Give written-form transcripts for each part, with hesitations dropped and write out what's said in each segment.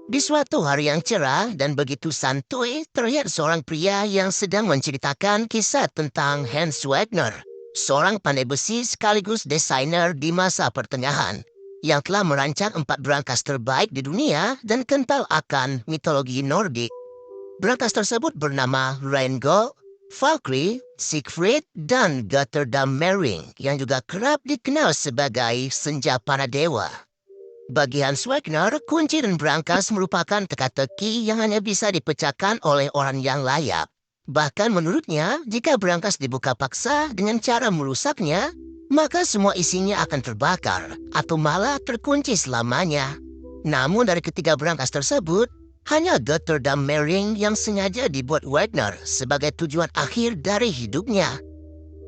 Di suatu hari yang cerah dan begitu santuy, terlihat seorang pria yang sedang menceritakan kisah tentang Hans Wagner, seorang pandai besi sekaligus desainer di masa pertengahan, yang telah merancang 4 brankas terbaik di dunia dan kental akan mitologi Nordik. Brankas tersebut bernama Rheingold, Valkyrie, Siegfried, dan Götterdammerung yang juga kerap dikenal sebagai senja para dewa. Bagi Hans Wagner, kunci dan brankas merupakan teka-teki yang hanya bisa dipecahkan oleh orang yang layak. Bahkan menurutnya, jika brankas dibuka paksa dengan cara merusaknya, maka semua isinya akan terbakar atau malah terkunci selamanya. Namun dari ketiga brankas tersebut, hanya Götterdammerung yang sengaja dibuat Wagner sebagai tujuan akhir dari hidupnya.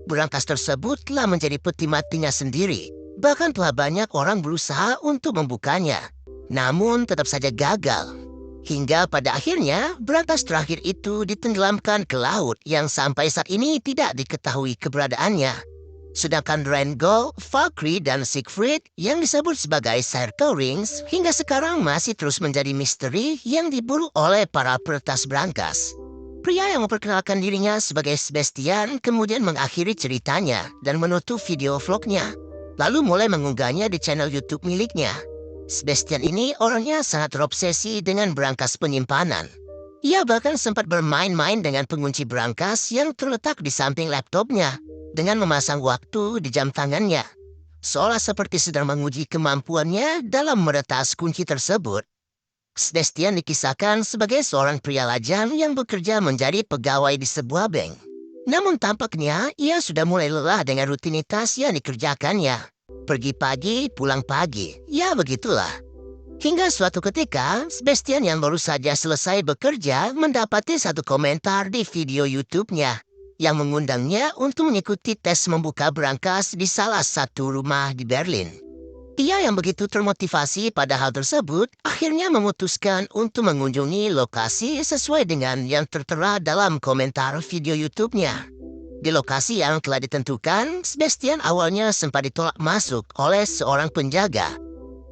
Brankas tersebut telah menjadi peti matinya sendiri. Bahkan telah banyak orang berusaha untuk membukanya. Namun tetap saja gagal. Hingga pada akhirnya, brankas terakhir itu ditenggelamkan ke laut yang sampai saat ini tidak diketahui keberadaannya. Sedangkan Rheingold, Valkyrie, dan Siegfried yang disebut sebagai Circle Rings hingga sekarang masih terus menjadi misteri yang diburu oleh para peretas brankas. Pria yang memperkenalkan dirinya sebagai Sebastian kemudian mengakhiri ceritanya dan menutup video vlognya, lalu mulai mengunggahnya di channel YouTube miliknya. Sebastian ini orangnya sangat terobsesi dengan brankas penyimpanan. Ia bahkan sempat bermain-main dengan pengunci brankas yang terletak di samping laptopnya dengan memasang waktu di jam tangannya, seolah seperti sedang menguji kemampuannya dalam meretas kunci tersebut. Sebastian dikisahkan sebagai seorang pria lajang yang bekerja menjadi pegawai di sebuah bank. Namun tampaknya ia sudah mulai lelah dengan rutinitas yang dikerjakannya. Pergi pagi, pulang pagi, ya begitulah. Hingga suatu ketika, Sebastian yang baru saja selesai bekerja mendapati satu komentar di video YouTube-nya yang mengundangnya untuk mengikuti tes membuka brankas di salah satu rumah di Berlin. Ia yang begitu termotivasi pada hal tersebut akhirnya memutuskan untuk mengunjungi lokasi sesuai dengan yang tertera dalam komentar video YouTube-nya. Di lokasi yang telah ditentukan, Sebastian awalnya sempat ditolak masuk oleh seorang penjaga.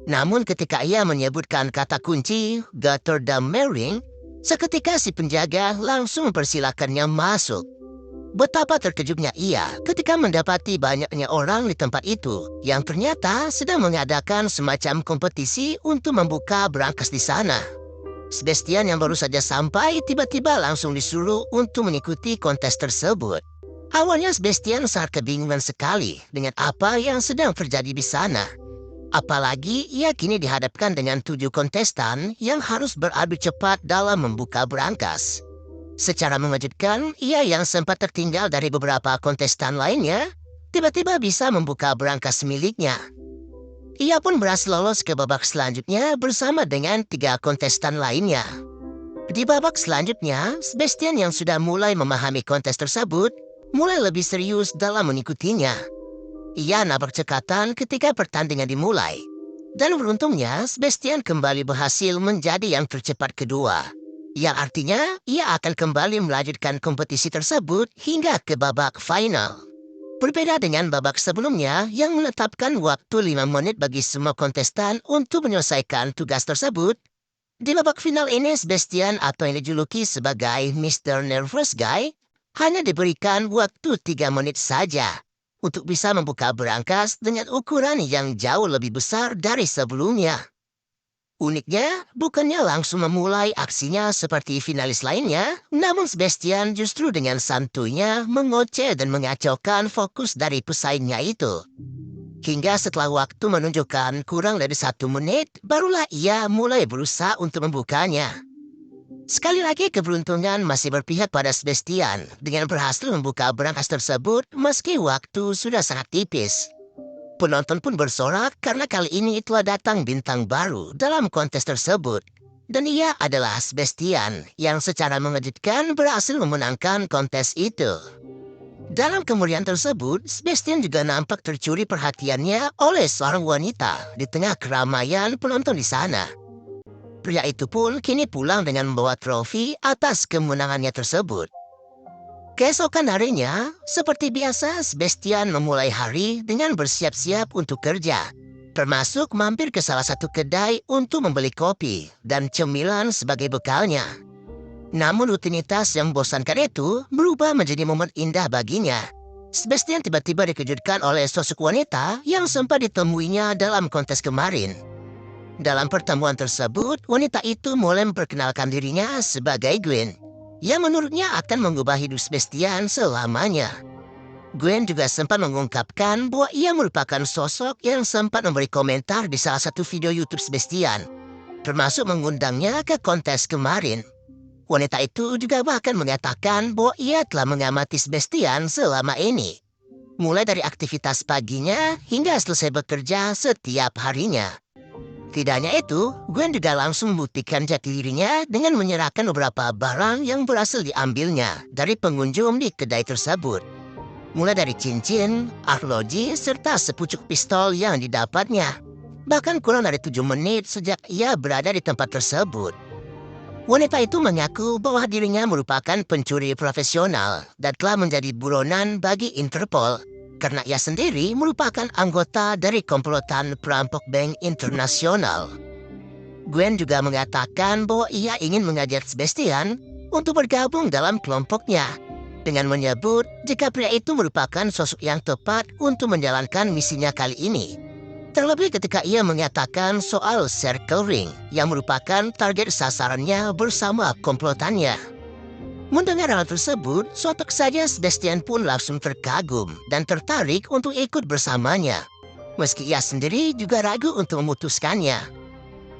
Namun ketika ia menyebutkan kata kunci Götterdammerung, seketika si penjaga langsung mempersilakannya masuk. Betapa terkejutnya ia ketika mendapati banyaknya orang di tempat itu yang ternyata sedang mengadakan semacam kompetisi untuk membuka brankas di sana. Sebastian yang baru saja sampai tiba-tiba langsung disuruh untuk mengikuti kontes tersebut. Awalnya Sebastian sangat kebingungan sekali dengan apa yang sedang terjadi di sana. Apalagi ia kini dihadapkan dengan 7 kontestan yang harus beradu cepat dalam membuka brankas. Secara mengejutkan, ia yang sempat tertinggal dari beberapa kontestan lainnya, tiba-tiba bisa membuka brankas miliknya. Ia pun berhasil lolos ke babak selanjutnya bersama dengan 3 kontestan lainnya. Di babak selanjutnya, Sebastian yang sudah mulai memahami kontes tersebut, mulai lebih serius dalam mengikutinya. Ia nabrak cekatan ketika pertandingan dimulai. Dan beruntungnya, Sebastian kembali berhasil menjadi yang tercepat kedua. Yang artinya, ia akan kembali melanjutkan kompetisi tersebut hingga ke babak final. Berbeda dengan babak sebelumnya yang menetapkan waktu 5 menit bagi semua kontestan untuk menyelesaikan tugas tersebut, di babak final ini Sebastian atau yang dijuluki sebagai Mr. Nervous Guy hanya diberikan waktu 3 menit saja untuk bisa membuka brankas dengan ukuran yang jauh lebih besar dari sebelumnya. Uniknya, bukannya langsung memulai aksinya seperti finalis lainnya, namun Sebastian justru dengan santuinya mengoceh dan mengacaukan fokus dari pesaingnya itu. Hingga setelah waktu menunjukkan kurang dari 1 menit, barulah ia mulai berusaha untuk membukanya. Sekali lagi keberuntungan masih berpihak pada Sebastian dengan berhasil membuka brankas tersebut meski waktu sudah sangat tipis. Penonton pun bersorak karena kali ini telah datang bintang baru dalam kontes tersebut. Dan ia adalah Sebastian yang secara mengejutkan berhasil memenangkan kontes itu. Dalam kemuliaan tersebut, Sebastian juga nampak tercuri perhatiannya oleh seorang wanita di tengah keramaian penonton di sana. Pria itu pun kini pulang dengan membawa trofi atas kemenangannya tersebut. Keesokan harinya, seperti biasa, Sebastian memulai hari dengan bersiap-siap untuk kerja. termasuk mampir ke salah satu kedai untuk membeli kopi dan cemilan sebagai bekalnya. Namun rutinitas yang membosankan itu berubah menjadi momen indah baginya. Sebastian tiba-tiba dikejutkan oleh sosok wanita yang sempat ditemuinya dalam kontes kemarin. Dalam pertemuan tersebut, wanita itu mulai memperkenalkan dirinya sebagai Gwen, yang menurutnya akan mengubah hidup Sebastian selamanya. Gwen juga sempat mengungkapkan bahwa ia merupakan sosok yang sempat memberi komentar di salah satu video YouTube Sebastian, termasuk mengundangnya ke kontes kemarin. Wanita itu juga bahkan mengatakan bahwa ia telah mengamati Sebastian selama ini, mulai dari aktivitas paginya hingga selesai bekerja setiap harinya. Tidak hanya itu, Gwen juga langsung membuktikan jati dirinya dengan menyerahkan beberapa barang yang berhasil diambilnya dari pengunjung di kedai tersebut. Mulai dari cincin, arloji, serta sepucuk pistol yang didapatnya. Bahkan kurang dari 7 menit sejak ia berada di tempat tersebut. Wanita itu mengaku bahwa dirinya merupakan pencuri profesional dan telah menjadi buronan bagi Interpol karena ia sendiri merupakan anggota dari komplotan perampok bank internasional. Gwen juga mengatakan bahwa ia ingin mengajak Sebastian untuk bergabung dalam kelompoknya dengan menyebut jika pria itu merupakan sosok yang tepat untuk menjalankan misinya kali ini. Terlebih ketika ia mengatakan soal Circle Ring yang merupakan target sasarannya bersama komplotannya. Mendengar hal tersebut, sontak saja Sebastian pun langsung terkagum dan tertarik untuk ikut bersamanya. Meski ia sendiri juga ragu untuk memutuskannya.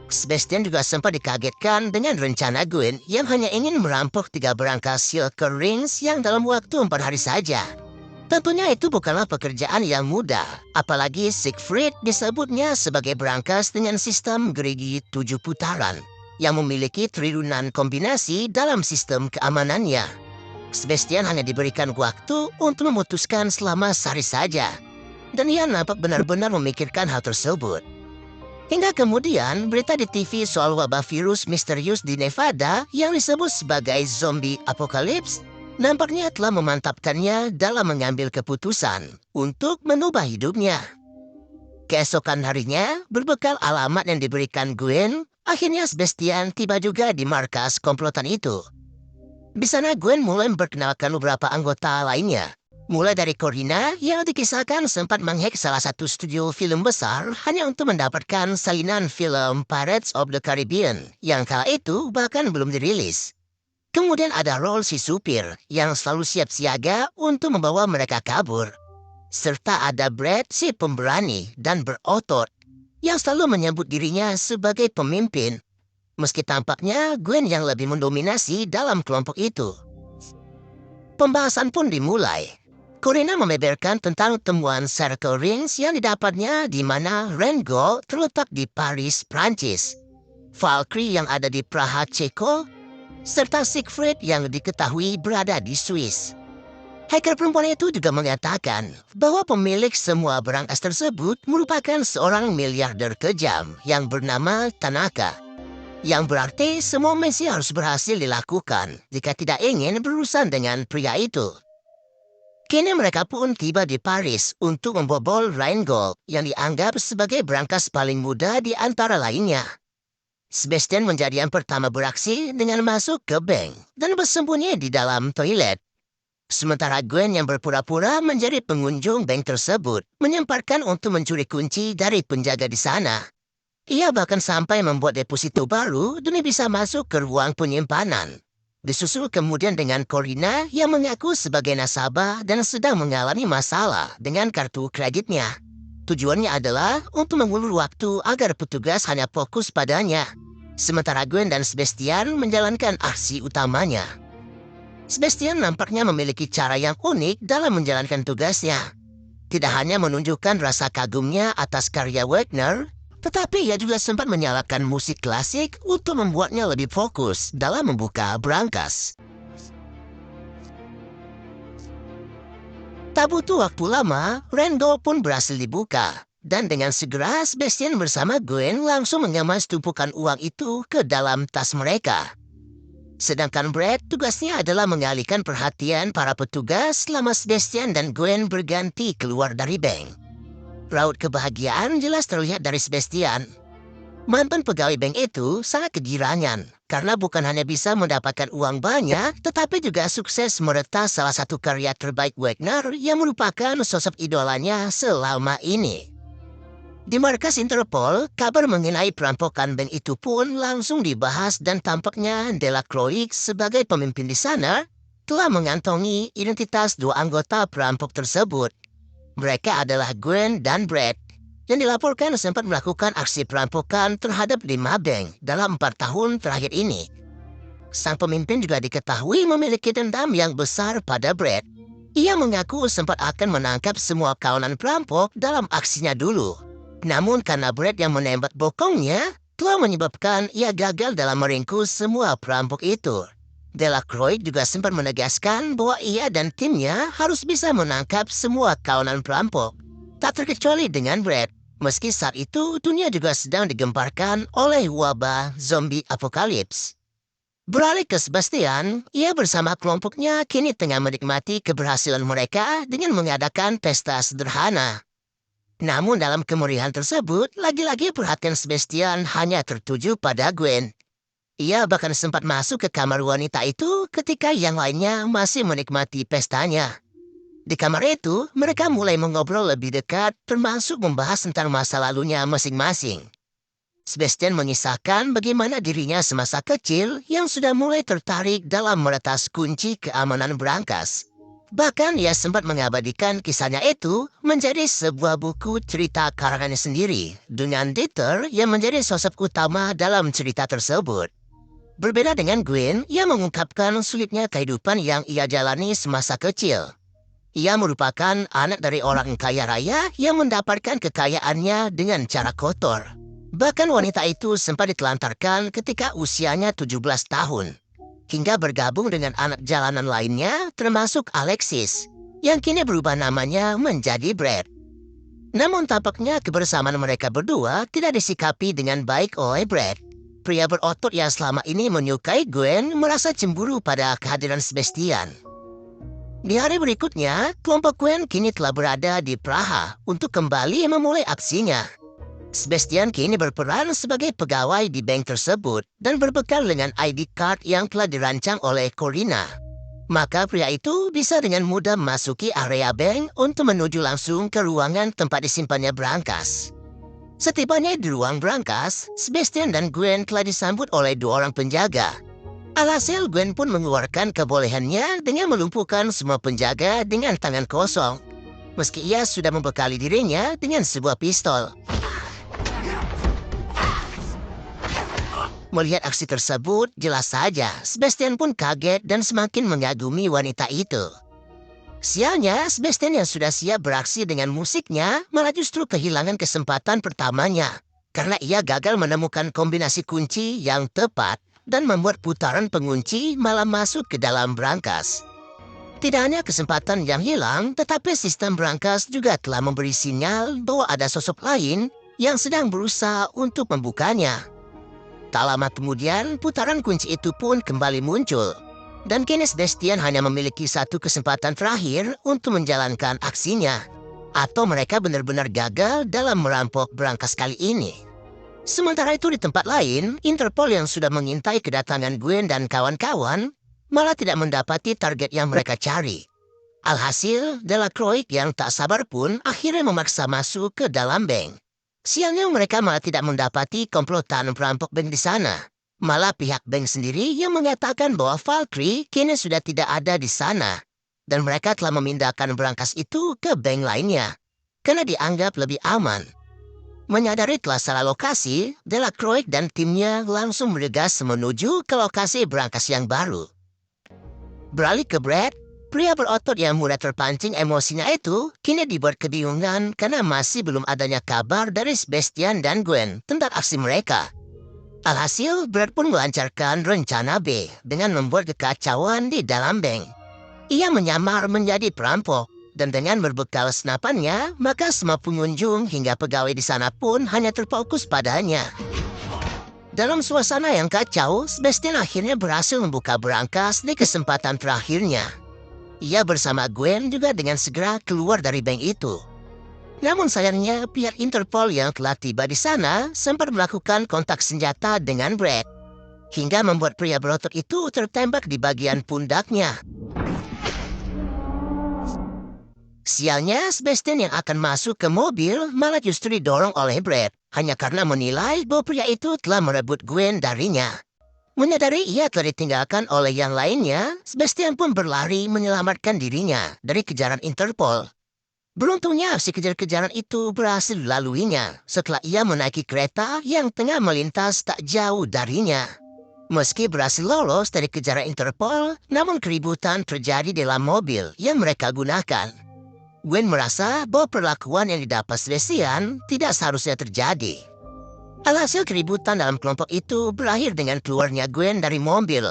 Sebastian juga sempat dikagetkan dengan rencana Gwen yang hanya ingin merampok 3 berangkas Circle Rings yang dalam waktu 4 hari saja. Tentunya itu bukanlah pekerjaan yang mudah, apalagi Siegfried disebutnya sebagai berangkas dengan sistem gerigi 7 putaran yang memiliki trilunan kombinasi dalam sistem keamanannya. Sebastian hanya diberikan waktu untuk memutuskan selama sehari saja, dan ia nampak benar-benar memikirkan hal tersebut. Hingga kemudian berita di TV soal wabah virus misterius di Nevada yang disebut sebagai zombie apocalypse nampaknya telah memantapkannya dalam mengambil keputusan untuk mengubah hidupnya. Keesokan harinya, berbekal alamat yang diberikan Gwen, akhirnya Sebastian tiba juga di markas komplotan itu. Di sana Gwen mulai memperkenalkan beberapa anggota lainnya, mulai dari Corina yang dikisahkan sempat menghack salah satu studio film besar hanya untuk mendapatkan salinan film Pirates of the Caribbean yang kala itu bahkan belum dirilis. Kemudian ada Roll si supir yang selalu siap siaga untuk membawa mereka kabur. Serta ada Brad si pemberani dan berotot yang selalu menyebut dirinya sebagai pemimpin. Meski tampaknya Gwen yang lebih mendominasi dalam kelompok itu. Pembahasan pun dimulai. Corina membeberkan tentang temuan Circle Rings yang didapatnya di mana Rengo terletak di Paris, Prancis. Valkyrie yang ada di Praha, Ceko, serta Siegfried yang diketahui berada di Swiss. Hacker perempuan itu juga mengatakan bahwa pemilik semua berangkas tersebut merupakan seorang miliarder kejam yang bernama Tanaka. Yang berarti semua misi harus berhasil dilakukan jika tidak ingin berurusan dengan pria itu. Kini mereka pun tiba di Paris untuk membobol Rheingold yang dianggap sebagai berangkas paling muda di antara lainnya. Sebastian menjadi yang pertama beraksi dengan masuk ke bank dan bersembunyi di dalam toilet. Sementara Gwen yang berpura-pura menjadi pengunjung bank tersebut menyemparkan untuk mencuri kunci dari penjaga di sana. Ia bahkan sampai membuat deposito baru demi bisa masuk ke ruang penyimpanan. Disusul kemudian dengan Corina yang mengaku sebagai nasabah dan sedang mengalami masalah dengan kartu kreditnya. Tujuannya adalah untuk mengulur waktu agar petugas hanya fokus padanya. Sementara Gwen dan Sebastian menjalankan aksi utamanya. Sebastian nampaknya memiliki cara yang unik dalam menjalankan tugasnya. Tidak hanya menunjukkan rasa kagumnya atas karya Wagner, tetapi ia juga sempat menyalakan musik klasik untuk membuatnya lebih fokus dalam membuka berangkas. Tak butuh waktu lama, Rheingold pun berhasil dibuka. Dan dengan segera Sebastian bersama Gwen langsung mengemas tumpukan uang itu ke dalam tas mereka. Sedangkan Brad tugasnya adalah mengalihkan perhatian para petugas selama Sebastian dan Gwen berganti keluar dari bank. Raut kebahagiaan jelas terlihat dari Sebastian. Mantan pegawai bank itu sangat kegirangan karena bukan hanya bisa mendapatkan uang banyak, tetapi juga sukses meretas salah satu karya terbaik Wagner yang merupakan sosok idolanya selama ini. Di markas Interpol, kabar mengenai perampokan bank itu pun langsung dibahas dan tampaknya Delacroix sebagai pemimpin di sana telah mengantongi identitas dua anggota perampok tersebut. Mereka adalah Gwen dan Brad, yang dilaporkan sempat melakukan aksi perampokan terhadap 5 bank dalam 4 tahun terakhir ini. Sang pemimpin juga diketahui memiliki dendam yang besar pada Brad. Ia mengaku sempat akan menangkap semua kawanan perampok dalam aksinya dulu. Namun karena Brad yang menembak bokongnya, telah menyebabkan ia gagal dalam meringkus semua perampok itu. Delacroix juga sempat menegaskan bahwa ia dan timnya harus bisa menangkap semua kawanan perampok, tak terkecuali dengan Brad. Meski saat itu dunia juga sedang digemparkan oleh wabah zombie apokalips. Beralih ke Sebastian, ia bersama kelompoknya kini tengah menikmati keberhasilan mereka dengan mengadakan pesta sederhana. Namun dalam kemeriahan tersebut, lagi-lagi perhatian Sebastian hanya tertuju pada Gwen. Ia bahkan sempat masuk ke kamar wanita itu ketika yang lainnya masih menikmati pestanya. Di kamar itu, mereka mulai mengobrol lebih dekat, termasuk membahas tentang masa lalunya masing-masing. Sebastian mengisahkan bagaimana dirinya semasa kecil yang sudah mulai tertarik dalam meretas kunci keamanan berangkas. Bahkan ia sempat mengabadikan kisahnya itu menjadi sebuah buku cerita karangannya sendiri, dengan Dieter yang menjadi sosok utama dalam cerita tersebut. Berbeda dengan Gwen, ia mengungkapkan sulitnya kehidupan yang ia jalani semasa kecil. Ia merupakan anak dari orang kaya raya yang mendapatkan kekayaannya dengan cara kotor. Bahkan wanita itu sempat ditelantarkan ketika usianya 17 tahun. Hingga bergabung dengan anak jalanan lainnya termasuk Alexis, yang kini berubah namanya menjadi Brad. Namun tampaknya kebersamaan mereka berdua tidak disikapi dengan baik oleh Brad. Pria berotot yang selama ini menyukai Gwen merasa cemburu pada kehadiran Sebastian. Di hari berikutnya, kelompok Gwen kini telah berada di Praha untuk kembali memulai aksinya. Sebastian kini berperan sebagai pegawai di bank tersebut dan berbekal dengan ID card yang telah dirancang oleh Corina. Maka pria itu bisa dengan mudah memasuki area bank untuk menuju langsung ke ruangan tempat disimpannya berangkas. Setibanya di ruang berangkas, Sebastian dan Gwen telah disambut oleh 2 orang penjaga. Alhasil Gwen pun mengeluarkan kebolehannya dengan melumpuhkan semua penjaga dengan tangan kosong. Meski ia sudah membekali dirinya dengan sebuah pistol. Melihat aksi tersebut, jelas saja Sebastian pun kaget dan semakin mengagumi wanita itu. Sialnya, Sebastian yang sudah siap beraksi dengan musiknya malah justru kehilangan kesempatan pertamanya karena ia gagal menemukan kombinasi kunci yang tepat dan membuat putaran pengunci malah masuk ke dalam berangkas. Tidak hanya kesempatan yang hilang, tetapi sistem berangkas juga telah memberi sinyal bahwa ada sosok lain yang sedang berusaha untuk membukanya. Tak lama kemudian, putaran kunci itu pun kembali muncul. Dan kini Sebastian hanya memiliki satu kesempatan terakhir untuk menjalankan aksinya. Atau mereka benar-benar gagal dalam merampok berangkas kali ini. Sementara itu di tempat lain, Interpol yang sudah mengintai kedatangan Gwen dan kawan-kawan malah tidak mendapati target yang mereka cari. Alhasil, Delacroix yang tak sabar pun akhirnya memaksa masuk ke dalam bank. Sialnya mereka malah tidak mendapati komplotan perampok bank di sana. Malah pihak bank sendiri yang mengatakan bahwa Valkyrie kini sudah tidak ada di sana. Dan mereka telah memindahkan berangkas itu ke bank lainnya. Karena dianggap lebih aman. Menyadari telah salah lokasi, Delacroix dan timnya langsung bergegas menuju ke lokasi berangkas yang baru. Beralih ke Brad, pria berotot yang mudah terpancing emosinya itu kini dibuat kebingungan karena masih belum adanya kabar dari Sebastian dan Gwen tentang aksi mereka. Alhasil, Brad pun melancarkan rencana B dengan membuat kekacauan di dalam bank. Ia menyamar menjadi perampok, dan dengan berbekal senapannya, maka semua pengunjung hingga pegawai di sana pun hanya terfokus padanya. Dalam suasana yang kacau, Sebastian akhirnya berhasil membuka berangkas di kesempatan terakhirnya. Ia bersama Gwen juga dengan segera keluar dari bank itu. Namun sayangnya pihak Interpol yang telah tiba di sana sempat melakukan kontak senjata dengan Brad, hingga membuat pria berotot itu tertembak di bagian pundaknya. Sialnya, Sebastian yang akan masuk ke mobil malah justru didorong oleh Brad, hanya karena menilai bahwa pria itu telah merebut Gwen darinya. Menyadari ia telah ditinggalkan oleh yang lainnya, Sebastian pun berlari menyelamatkan dirinya dari kejaran Interpol. Beruntungnya, si kejar-kejaran itu berhasil dilaluinya setelah ia menaiki kereta yang tengah melintas tak jauh darinya. Meski berhasil lolos dari kejaran Interpol, namun keributan terjadi dalam mobil yang mereka gunakan. Gwen merasa bahwa perlakuan yang didapat Sebastian tidak seharusnya terjadi. Alhasil keributan dalam kelompok itu berakhir dengan keluarnya Gwen dari mobil,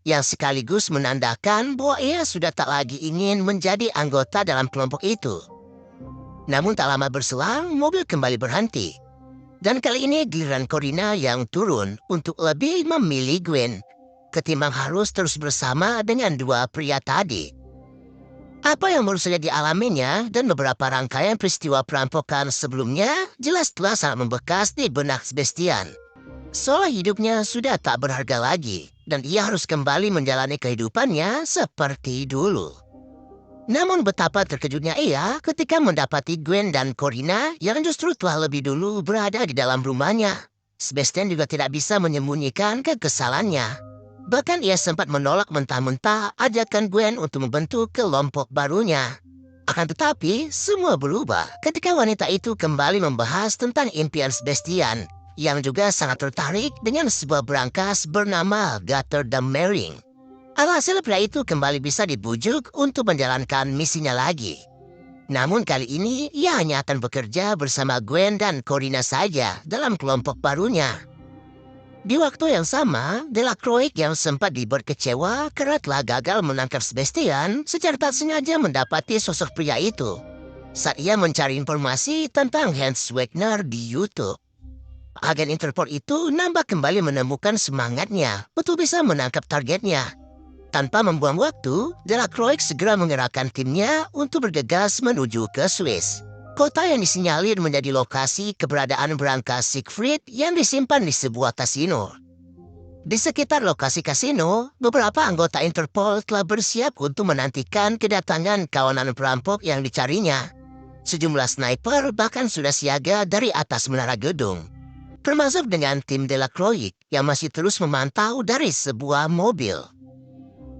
yang sekaligus menandakan bahwa ia sudah tak lagi ingin menjadi anggota dalam kelompok itu. Namun tak lama berselang, mobil kembali berhenti. Dan kali ini giliran Corina yang turun untuk lebih memilih Gwen, ketimbang harus terus bersama dengan dua pria tadi. Apa yang baru saja dialaminya dan beberapa rangkaian peristiwa perampokan sebelumnya jelas telah sangat membekas di benak Sebastian. Seolah hidupnya sudah tak berharga lagi dan ia harus kembali menjalani kehidupannya seperti dulu. Namun betapa terkejutnya ia ketika mendapati Gwen dan Corina yang justru telah lebih dulu berada di dalam rumahnya. Sebastian juga tidak bisa menyembunyikan kekesalannya. Bahkan ia sempat menolak mentah-mentah ajakan Gwen untuk membentuk kelompok barunya. Akan tetapi, semua berubah ketika wanita itu kembali membahas tentang impian Sebastian, yang juga sangat tertarik dengan sebuah berangkas bernama Gutter the Marrying. Alhasil pria itu kembali bisa dibujuk untuk menjalankan misinya lagi. Namun kali ini, ia hanya akan bekerja bersama Gwen dan Corina saja dalam kelompok barunya. Di waktu yang sama, Delacroix yang sempat dibuat kecewa karena telah gagal menangkap Sebastian secara tak sengaja mendapati sosok pria itu saat ia mencari informasi tentang Hans Wagner di YouTube. Agen Interpol itu nampak kembali menemukan semangatnya untuk bisa menangkap targetnya. Tanpa membuang waktu, Delacroix segera mengerahkan timnya untuk bergegas menuju ke Swiss. Kota yang disinyalir menjadi lokasi keberadaan berangkas Siegfried yang disimpan di sebuah kasino. Di sekitar lokasi kasino, beberapa anggota Interpol telah bersiap untuk menantikan kedatangan kawanan perampok yang dicarinya. Sejumlah sniper bahkan sudah siaga dari atas menara gedung, termasuk dengan tim Delacroix yang masih terus memantau dari sebuah mobil.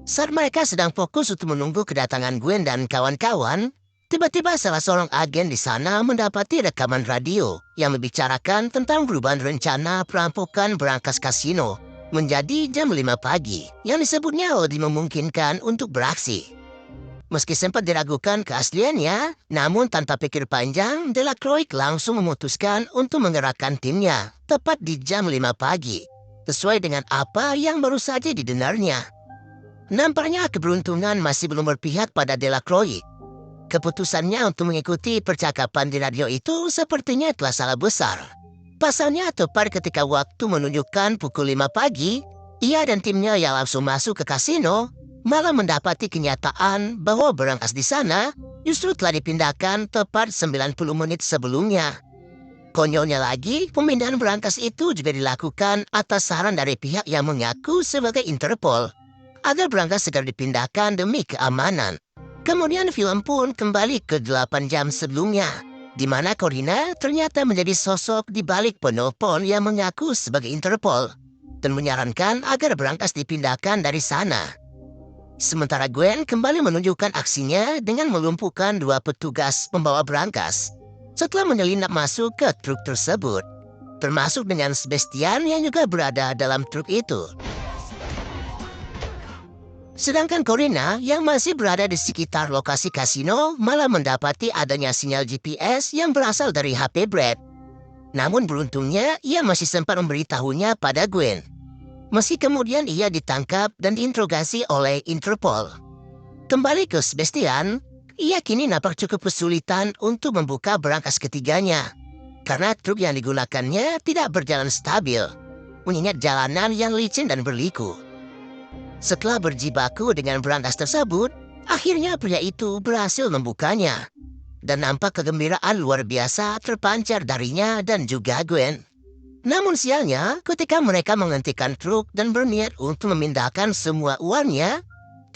Saat mereka sedang fokus untuk menunggu kedatangan Gwen dan kawan-kawan, tiba-tiba salah seorang agen di sana mendapati rekaman radio yang membicarakan tentang perubahan rencana perampokan berangkas kasino menjadi jam 5 pagi yang disebutnya lebih memungkinkan untuk beraksi. Meski sempat diragukan keasliannya, namun tanpa pikir panjang, Delacroix langsung memutuskan untuk mengerahkan timnya tepat di jam 5 pagi, sesuai dengan apa yang baru saja didengarnya. Nampaknya keberuntungan masih belum berpihak pada Delacroix. Keputusannya untuk mengikuti percakapan di radio itu sepertinya telah salah besar. Pasalnya tepat ketika waktu menunjukkan pukul 5 pagi, ia dan timnya yang langsung masuk ke kasino malah mendapati kenyataan bahwa berangkas di sana justru telah dipindahkan tepat 90 menit sebelumnya. Konyolnya lagi, pemindahan berangkas itu juga dilakukan atas saran dari pihak yang mengaku sebagai Interpol, agar berangkas segera dipindahkan demi keamanan. Kemudian film pun kembali ke 8 jam sebelumnya, di mana Corina ternyata menjadi sosok di balik penelpon yang mengaku sebagai Interpol dan menyarankan agar berangkas dipindahkan dari sana. Sementara Gwen kembali menunjukkan aksinya dengan melumpuhkan dua petugas pembawa berangkas setelah menyelinap masuk ke truk tersebut, termasuk dengan Sebastian yang juga berada dalam truk itu. Sedangkan Corina yang masih berada di sekitar lokasi kasino malah mendapati adanya sinyal GPS yang berasal dari HP Brad. Namun beruntungnya ia masih sempat memberitahunya pada Gwen. Meski kemudian ia ditangkap dan diinterogasi oleh Interpol. Kembali ke Sebastian, ia kini nampak cukup kesulitan untuk membuka berangkas ketiganya, karena truk yang digunakannya tidak berjalan stabil, mengingat jalanan yang licin dan berliku. Setelah berjibaku dengan berangkas tersebut, akhirnya pria itu berhasil membukanya. dan nampak kegembiraan luar biasa terpancar darinya dan juga Gwen. Namun sialnya, ketika mereka menghentikan truk dan berniat untuk memindahkan semua uangnya,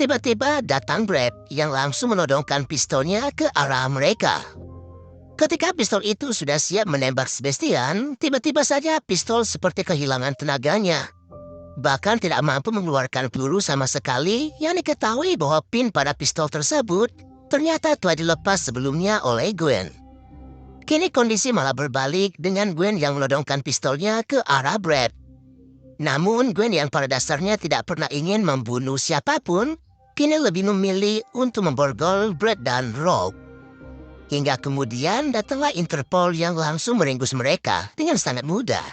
tiba-tiba datang Brad yang langsung menodongkan pistolnya ke arah mereka. Ketika pistol itu sudah siap menembak Sebastian, tiba-tiba saja pistol seperti kehilangan tenaganya. Bahkan tidak mampu mengeluarkan peluru sama sekali, yang diketahui bahwa pin pada pistol tersebut ternyata telah dilepas sebelumnya oleh Gwen. Kini kondisi malah berbalik dengan Gwen yang menodongkan pistolnya ke arah Brad. Namun Gwen yang pada dasarnya tidak pernah ingin membunuh siapapun, kini lebih memilih untuk memborgol Brad dan Rob. Hingga kemudian datanglah Interpol yang langsung meringkus mereka dengan sangat mudah.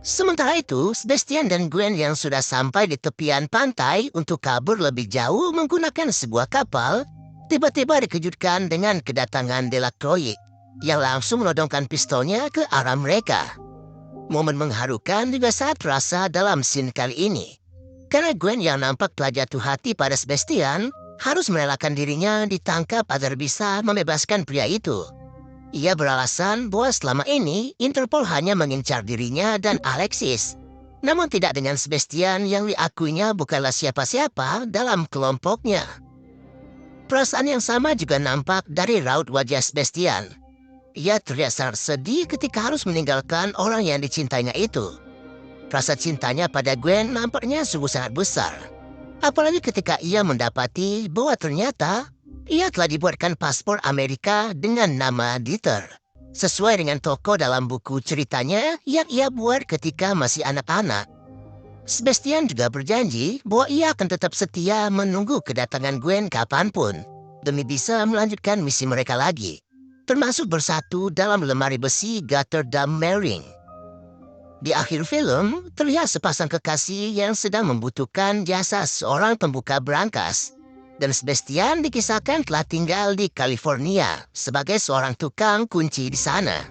Sementara itu, Sebastian dan Gwen yang sudah sampai di tepian pantai untuk kabur lebih jauh menggunakan sebuah kapal, tiba-tiba dikejutkan dengan kedatangan Delacroix yang langsung menodongkan pistolnya ke arah mereka. Momen mengharukan juga sangat terasa dalam scene kali ini. Karena Gwen yang nampak telah jatuh hati pada Sebastian, harus merelakan dirinya ditangkap agar bisa membebaskan pria itu. Ia beralasan bahwa selama ini Interpol hanya mengincar dirinya dan Alexis, namun tidak dengan Sebastian yang diakuinya bukanlah siapa-siapa dalam kelompoknya. Perasaan yang sama juga nampak dari raut wajah Sebastian. Ia terlihat sangat sedih ketika harus meninggalkan orang yang dicintainya itu. Rasa cintanya pada Gwen nampaknya sungguh sangat besar. Apalagi ketika ia mendapati bahwa ternyata ia telah dibuatkan paspor Amerika dengan nama Dieter, sesuai dengan toko dalam buku ceritanya yang ia buat ketika masih anak-anak. Sebastian juga berjanji bahwa ia akan tetap setia menunggu kedatangan Gwen kapanpun, demi bisa melanjutkan misi mereka lagi, termasuk bersatu dalam lemari besi Gotterdam Mering. Di akhir film, terlihat sepasang kekasih yang sedang membutuhkan jasa seorang pembuka berangkas. Dan Sebastian dikisahkan telah tinggal di California sebagai seorang tukang kunci di sana.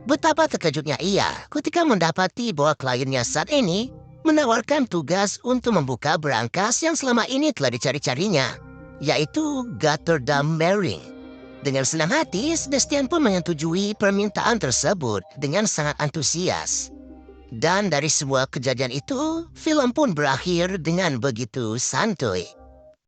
Betapa terkejutnya ia ketika mendapati bahwa kliennya saat ini menawarkan tugas untuk membuka berangkas yang selama ini telah dicari-carinya, yaitu Gotterdam Mering. Dengan senang hati, Sebastian pun menyetujui permintaan tersebut dengan sangat antusias. Dan dari semua kejadian itu, film pun berakhir dengan begitu santuy.